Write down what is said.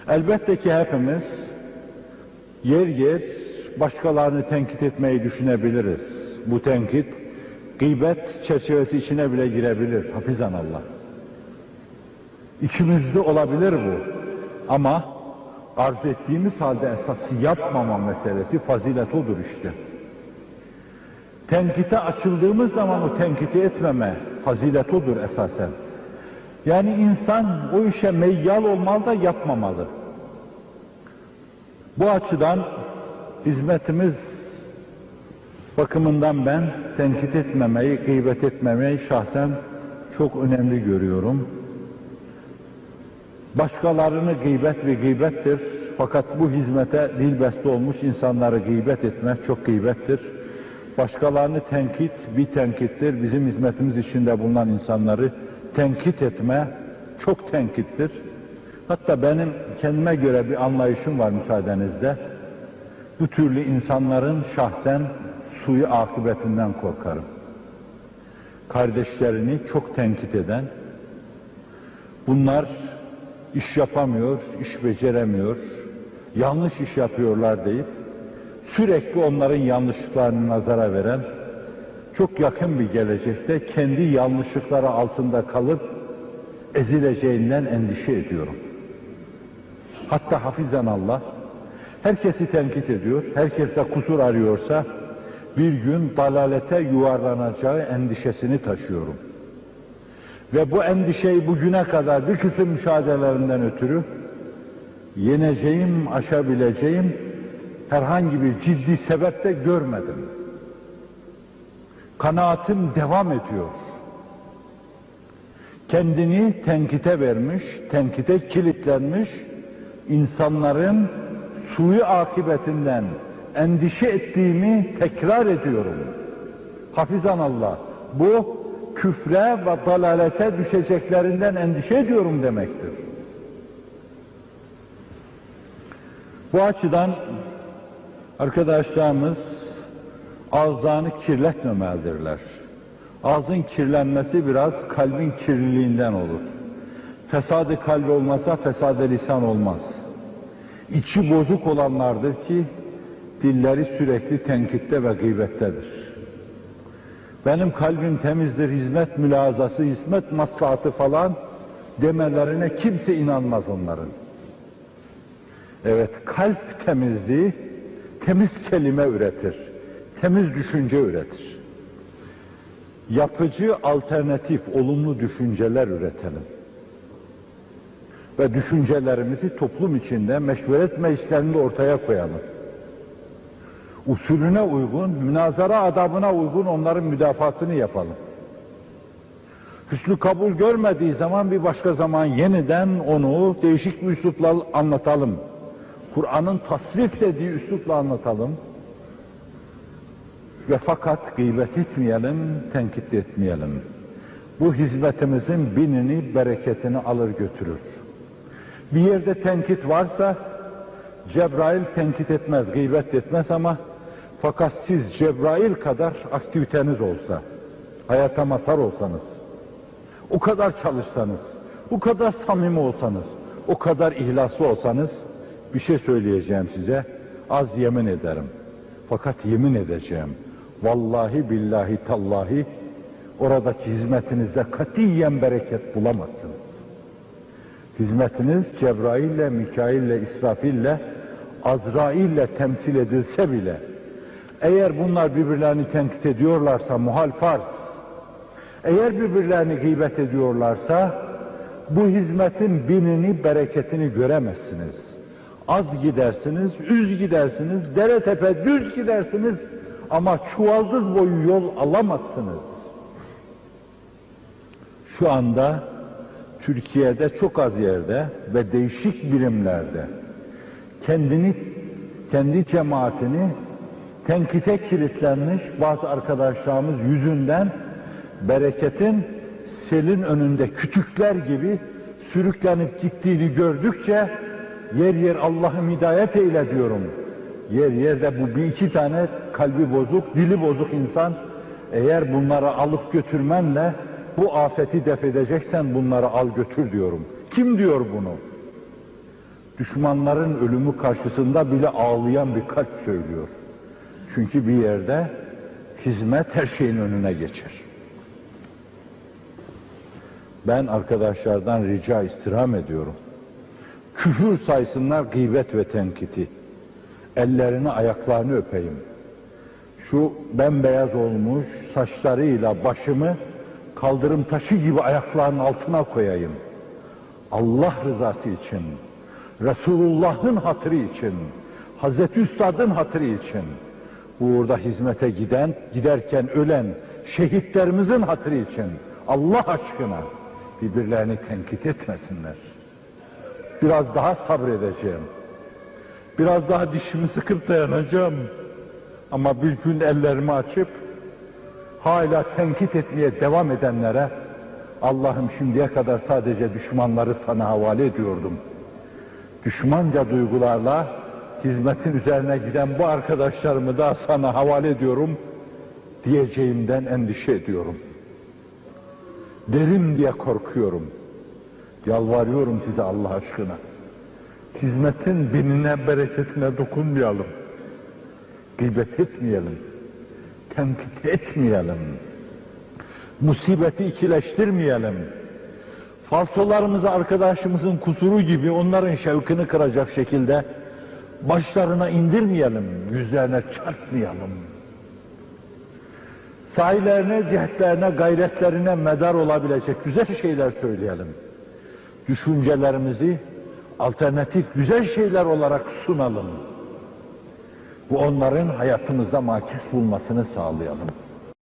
Elbette ki hepimiz yer yer başkalarını tenkit etmeyi düşünebiliriz. Bu tenkit gıybet çerçevesi içine bile girebilir, hafizanallah. İçimizde olabilir bu. Ama arz ettiğimiz halde esas yapmama meselesi fazilet odur işte. Tenkite açıldığımız zaman o tenkiti etmeme fazilet odur esasen. Yani insan o işe meyyal olmalı da yapmamalı. Bu açıdan hizmetimiz bakımından ben tenkit etmemeyi, gıybet etmemeyi şahsen çok önemli görüyorum. Başkalarını gıybet ve gıybettir. Fakat bu hizmete dilbeste olmuş insanları gıybet etmek çok gıybettir. Başkalarını tenkit bir tenkittir. Bizim hizmetimiz içinde bulunan insanları tenkit etme çok tenkittir. Hatta benim kendime göre bir anlayışım var müsaadenizle. Bu türlü insanların şahsen suyu akıbetinden korkarım. Kardeşlerini çok tenkit eden, bunlar iş yapamıyor, iş beceremiyor, yanlış iş yapıyorlar deyip sürekli onların yanlışlıklarını nazara veren, çok yakın bir gelecekte kendi yanlışlıkları altında kalıp ezileceğinden endişe ediyorum. Hatta hafizanallah, herkesi tenkit ediyor, herkeste kusur arıyorsa bir gün dalalete yuvarlanacağı endişesini taşıyorum. Ve bu endişeyi bugüne kadar bir kısım müşahedelerimden ötürü yeneceğim, aşabileceğim herhangi bir ciddi sebep de görmedim. Kanaatim devam ediyor. Kendini tenkite vermiş, tenkite kilitlenmiş insanların suyu akıbetinden endişe ettiğimi tekrar ediyorum. Hafizanallah, bu küfre ve dalalete düşeceklerinden endişe ediyorum demektir. Bu açıdan arkadaşlarımız ağızlarını kirletmemelidirler. Ağzın kirlenmesi biraz kalbin kirliliğinden olur. Fesad-ı kalbi olmasa fesad-ı lisan olmaz. İçi bozuk olanlardır ki dilleri sürekli tenkitte ve gıybettedir. Benim kalbim temizdir, hizmet mülazası, hizmet maslahatı falan demelerine kimse inanmaz onların. Evet, kalp temizliği temiz kelime üretir, temiz düşünce üretir. Yapıcı, alternatif, olumlu düşünceler üretelim. Ve düşüncelerimizi toplum içinde meşveret meclislerinde ortaya koyalım. Usulüne uygun, münazara adabına uygun onların müdafasını yapalım. Hüsnü kabul görmediği zaman bir başka zaman yeniden onu değişik bir üslupla anlatalım. Kur'an'ın tasrif dediği üslupla anlatalım. Ve fakat gıybet etmeyelim, tenkit etmeyelim. Bu hizmetimizin binini, bereketini alır götürür. Bir yerde tenkit varsa, Cebrail tenkit etmez, gıybet etmez ama fakat siz Cebrail kadar aktiviteniz olsa, hayata mazhar olsanız, o kadar çalışsanız, o kadar samimi olsanız, o kadar ihlaslı olsanız, bir şey söyleyeceğim size, az yemin ederim. Fakat yemin edeceğim, vallahi billahi tallahi, oradaki hizmetinizde katiyen bereket bulamazsınız. Hizmetiniz Cebrail'le, Mikail'le, İsrafil'le, Azrail'le temsil edilse bile, eğer bunlar birbirlerini tenkit ediyorlarsa muhal farz, eğer birbirlerini gıybet ediyorlarsa, bu hizmetin binini, bereketini göremezsiniz. Az gidersiniz, üz gidersiniz, dere tepe düz gidersiniz ama çuvaldız boyu yol alamazsınız. Şu anda Türkiye'de çok az yerde ve değişik birimlerde kendi cemaatini tenkite kilitlenmiş bazı arkadaşlarımız yüzünden bereketin selin önünde kütükler gibi sürüklenip gittiğini gördükçe yer yer Allah'ım hidayet eyle diyorum. Yer yerde bu bir iki tane kalbi bozuk, dili bozuk insan, eğer bunları alıp götürmenle bu afeti def edeceksen bunları al götür diyorum. Kim diyor bunu? düşmanların ölümü karşısında bile ağlayan bir kalp söylüyor. Çünkü bir yerde hizmet her şeyin önüne geçer. Ben arkadaşlardan rica istirham ediyorum. Küfür saysınlar gıybet ve tenkiti. Ellerini ayaklarını öpeyim. Şu bembeyaz olmuş saçlarıyla başımı kaldırım taşı gibi ayaklarının altına koyayım. Allah rızası için, Resulullah'ın hatırı için, Hazreti Üstad'ın hatırı için, bu uğurda hizmete giderken ölen şehitlerimizin hatırı için, Allah aşkına birbirlerini tenkit etmesinler. Biraz daha sabredeceğim. Biraz daha dişimi sıkıp dayanacağım. Ama bir gün ellerimi açıp hala tenkit etmeye devam edenlere, Allah'ım şimdiye kadar sadece düşmanları sana havale ediyordum. Düşmanca duygularla hizmetin üzerine giden bu arkadaşlarımı da sana havale ediyorum diyeceğimden endişe ediyorum. Derim diye korkuyorum. Yalvarıyorum size Allah aşkına. Hizmetin binine, bereketine dokunmayalım. Gıybet etmeyelim. Tenkit etmeyelim. Musibeti ikileştirmeyelim. Falsolarımızı arkadaşımızın kusuru gibi onların şevkini kıracak şekilde başlarına indirmeyelim, yüzlerine çarpmayalım. Sahilerine, cihetlerine, gayretlerine medar olabilecek güzel şeyler söyleyelim. Düşüncelerimizi alternatif güzel şeyler olarak sunalım. Bu onların hayatımızda makes bulmasını sağlayalım.